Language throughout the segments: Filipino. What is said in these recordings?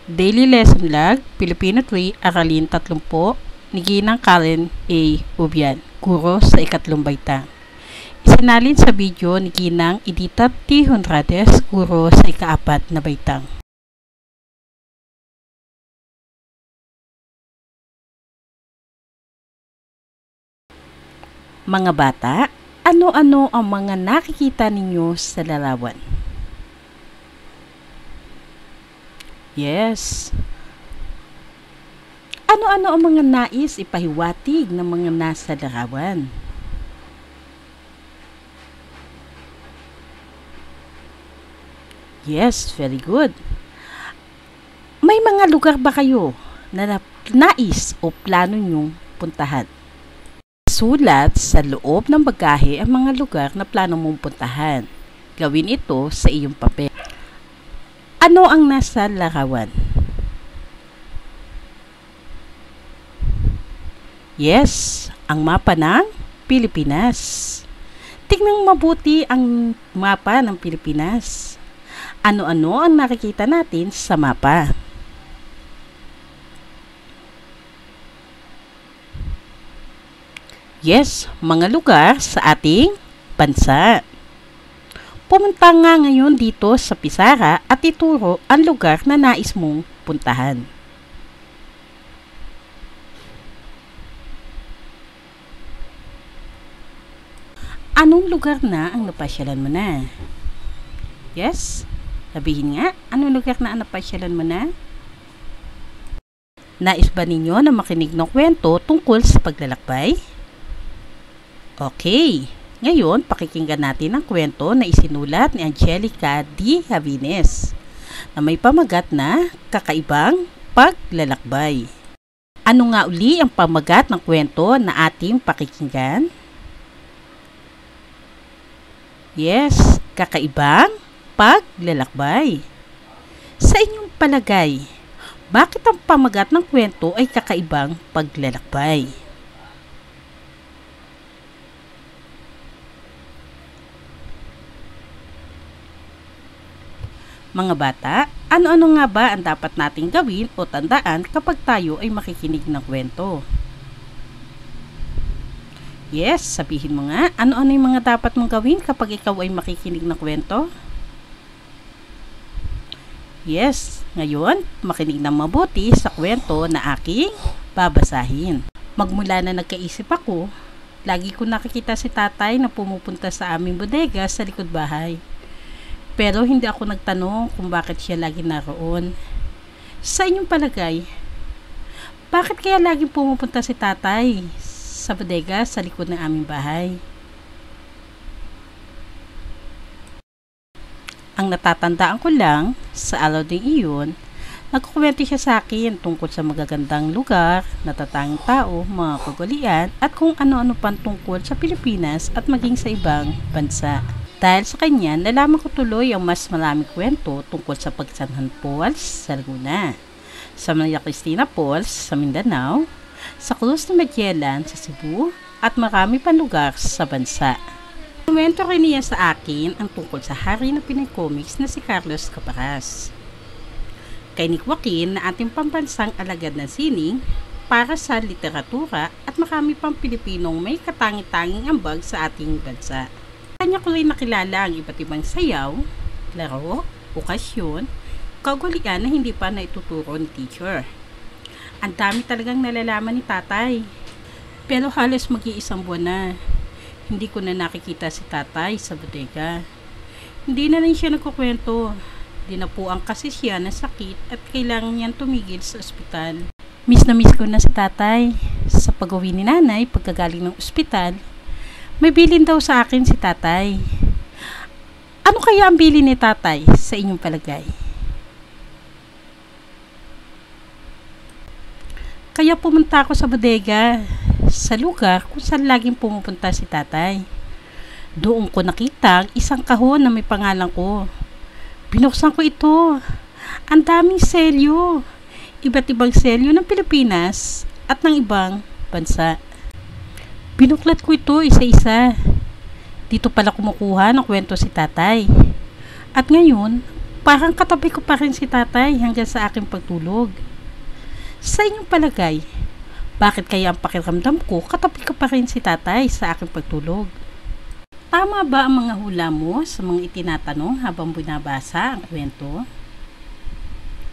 Daily Lesson Log, Filipino 3, Aralin 30, ni Ginang Karen A. Ubian, Guro sa ikatlong baitang. Isinalin sa video ni Ginang Edita T. Honrades, Guro sa ikaapat na baitang. Mga bata, ano-ano ang mga nakikita ninyo sa larawan? Yes. Ano-ano ang mga nais ipahiwatig ng mga nasa larawan? Yes, very good. May mga lugar ba kayo na nais o plano nyong puntahan? Sulat sa loob ng bagahe ang mga lugar na plano mong puntahan. Gawin ito sa iyong papel. Ano ang nasa larawan? Yes, ang mapa ng Pilipinas. Tingnan mabuti ang mapa ng Pilipinas. Ano-ano ang nakikita natin sa mapa? Yes, mga lugar sa ating bansa. Pumunta nga ngayon dito sa Pisara at ituro ang lugar na nais mong puntahan. Anong lugar na ang napasyalan mo na? Yes? Sabihin nga, anong lugar na ang napasyalan mo na? Nais ba ninyo na makinig ng kwento tungkol sa paglalakbay? Okay, ngayon pakikinggan natin ang kwento na isinulat ni Angelica D. Javines na may pamagat na Kakaibang Paglalakbay. Ano nga uli ang pamagat ng kwento na ating pakikinggan? Yes, Kakaibang Paglalakbay. Sa inyong palagay, bakit ang pamagat ng kwento ay Kakaibang Paglalakbay? Mga bata, ano-ano nga ba ang dapat nating gawin o tandaan kapag tayo ay makikinig ng kwento? Yes, sabihin mo nga, ano-ano yung mga dapat mong gawin kapag ikaw ay makikinig ng kwento? Yes, ngayon, makinig ng mabuti sa kwento na aking babasahin. Magmula na nagkaisip ako, lagi ko nakikita si tatay na pumupunta sa aming bodega sa likod bahay. Pero hindi ako nagtanong kung bakit siya lagi naroon. Sa inyong palagay, bakit kaya lagi pumupunta si tatay sa bodega sa likod ng aming bahay? Ang natatandaan ko lang, sa araw ding iyon, nagkukwento siya sa akin tungkol sa magagandang lugar, natatanging tao, mga kagalian, at kung ano-ano pang tungkol sa Pilipinas at maging sa ibang bansa. Dahil sa kanya, nalaman ko tuloy ang mas maraming kwento tungkol sa Pagsanhan Falls sa Laguna, sa Maria Cristina Falls sa Mindanao, sa Cruz de Magellan sa Cebu, at marami pang lugar sa bansa. Komento rin niya sa akin ang tungkol sa hari ng Pinoy Comics na si Carlos Caparas. Kay Nick Joaquin na ating pambansang alagad ng sining para sa literatura at marami pang Pilipinong may katangi-tanging ambag sa ating bansa. Kanya ko rin nakilala ang iba't ibang sayaw, laro, okasyon, kagalian na hindi pa naituturo ni teacher. Ang dami talagang nalalaman ni tatay. Pero halos mag-iisang buwan na. Hindi ko na nakikita si tatay sa bodega. Hindi na rin siya nagkukwento. Dinapuan kasi siya ng sakit at kailangan niyang tumigil sa ospital. Miss na miss ko na si tatay. Sa pag-uwi ni nanay pagkagaling ng ospital, may bilin daw sa akin si tatay. Ano kaya ang bilin ni tatay sa inyong palagay? Kaya pumunta ako sa bodega, sa lugar kung saan laging pumupunta si tatay. Doon ko nakita ang isang kahon na may pangalan ko. Binuksan ko ito. Ang daming selyo. Iba't ibang selyo ng Pilipinas at ng ibang bansa. Binuklat ko ito isa-isa. Dito pala kumukuha ng kwento si tatay. At ngayon, Parang katabi ko pa rin si tatay hanggang sa aking pagtulog. Sa inyong palagay, bakit kaya ang pakiramdam ko katabi ko pa rin si tatay sa aking pagtulog? Tama ba ang mga hula mo sa mga itinatanong habang binabasa ang kwento?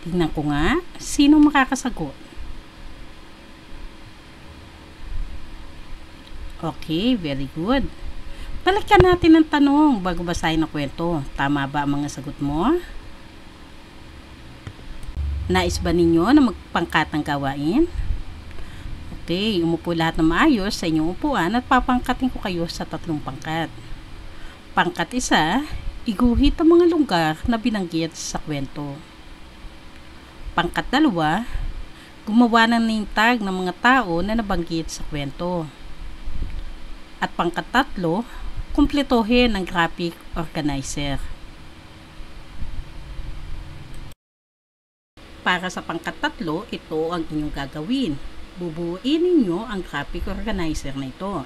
Tingnan ko nga, sino makakasagot? Okay, very good. Balikan natin ang tanong bago basahin ang kwento. Tama ba ang mga sagot mo? Nais ba ninyo na magpangkat ng gawain? Okay, umupo lahat ng maayos sa inyong upuan at papangkatin ko kayo sa 3 pangkat. Pangkat 1, iguhit ang mga lugar na binanggit sa kwento. Pangkat 2, gumawa ng name tag ng mga tao na nabanggit sa kwento. At pangkat 3, kumpletuhin ng graphic organizer. Para sa pangkat 3, ito ang inyong gagawin. Bubuuin ninyo ang graphic organizer na ito.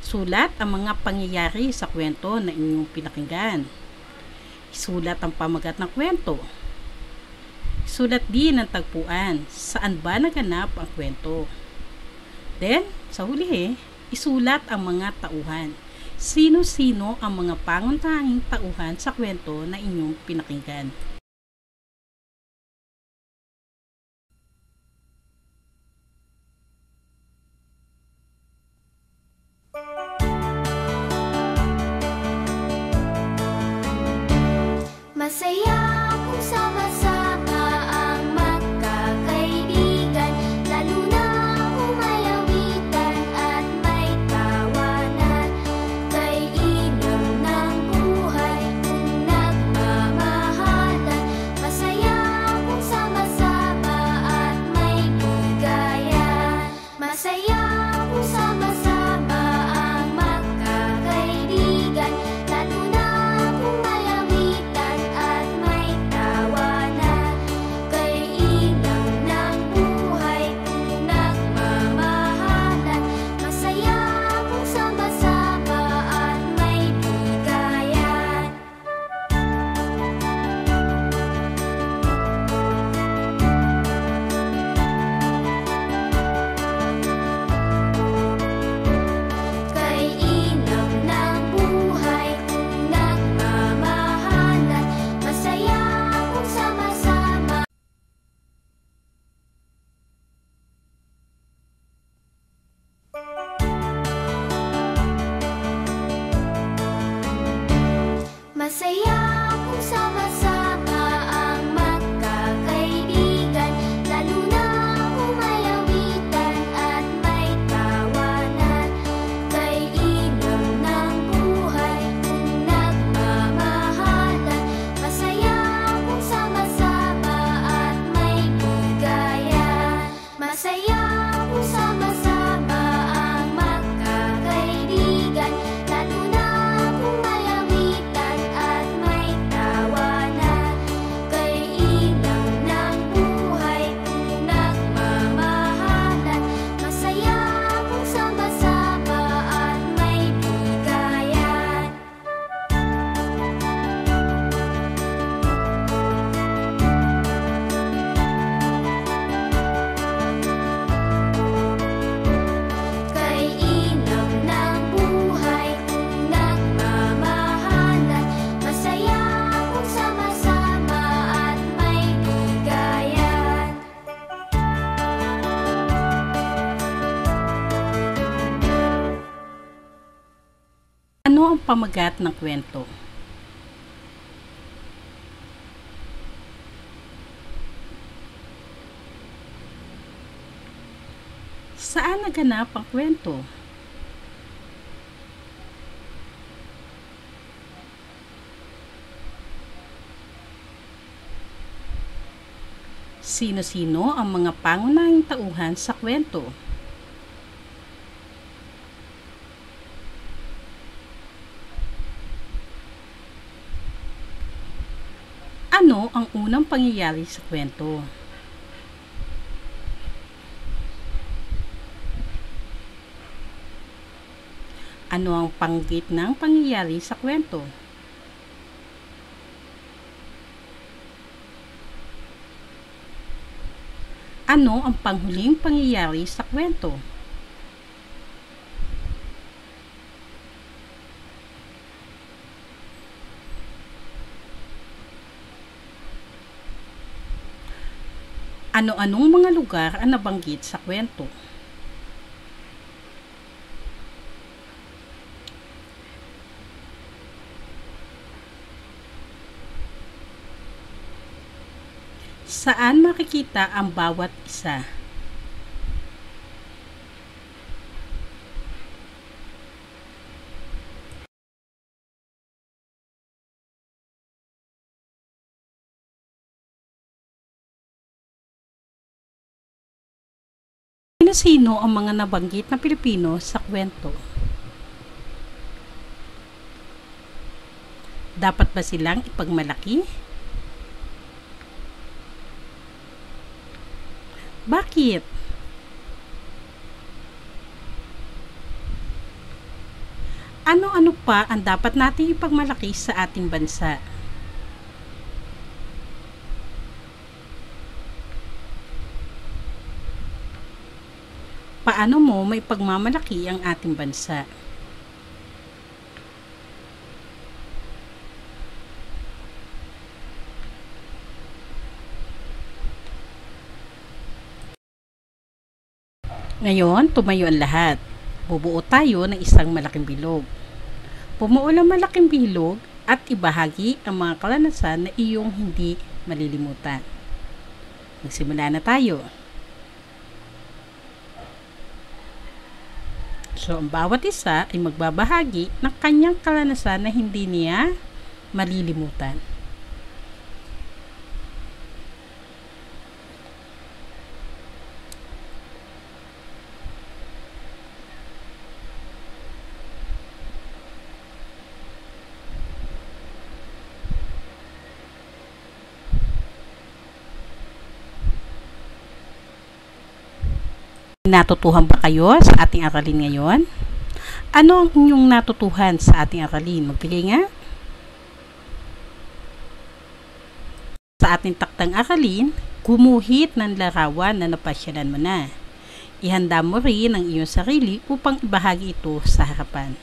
Sulat ang mga pangyayari sa kwento na inyong pinakinggan. Isulat ang pamagat ng kwento. Isulat din ang tagpuan. Saan ba naganap ang kwento? Then, sa huli, isulat ang mga tauhan. Sino-sino ang mga pangunahing tauhan sa kwento na inyong pinakinggan? Masaya kung sama-sama ang magkakaibigan, lalo na kung may awitan at may tawanan. Kay inam ng buhay kung nagmamahalan. Masaya kung sama-sama at may bigayan. Masaya kung sama-sama ang magkakaibigan, lalo na kung may awitan at may tawanan. Kay inam ng buhay kung nagmamahalan. Masaya kung sama-sama at may bigayan. Kay inam ng buhay kung nagmamahalan. Masaya kung sama-sama. Masaya kung sama-sama ang magkakaibigan, lalo na kung may awitan at may tawanan. Kay inam ng buhay kung nagmamahalan. Masaya kung sama-sama at may bigayan. Masaya kung sama-sama ang magkakaibigan, lalo na kung may awitan at may tawanan. Kay inam ng buhay kung nagmamahalan. Masaya kung sama-sama at may bigayan. Kay inam ng buhay kung nagmamahalan. Masaya kung sama-sama at may bigayan. Ano ang pamagat ng kwento? Saan naganap ang kwento? Sino-sino ang mga pangunahing tauhan sa kwento? Ano ang unang pangyayari sa kwento? Ano ang panggit ng pangyayari sa kwento? Ano ang panghuling pangyayari sa kwento? Ano-anong mga lugar ang nabanggit sa kwento? Saan makikita ang bawat isa? Sino ang mga nabanggit na Pilipino sa kwento? Dapat ba silang ipagmalaki? Bakit? Ano-ano pa ang dapat nating ipagmalaki sa ating bansa? Paano mo may pagmamalaki ang ating bansa? Ngayon, tumayo ang lahat. Bubuo tayo ng isang malaking bilog. Bumuo ng malaking bilog at ibahagi ang mga karanasan na iyong hindi malilimutan. Magsimula na tayo. So, ang bawat isa ay magbabahagi ng kanyang karanasan na hindi niya malilimutan. Natutuhan ba kayo sa ating aralin ngayon? Ano ang inyong natutuhan sa ating aralin? Magbigay nga. Sa ating taktang aralin, gumuhit ng larawan na napasyalan mo na. Ihanda mo rin ang iyong sarili upang ibahagi ito sa harapan.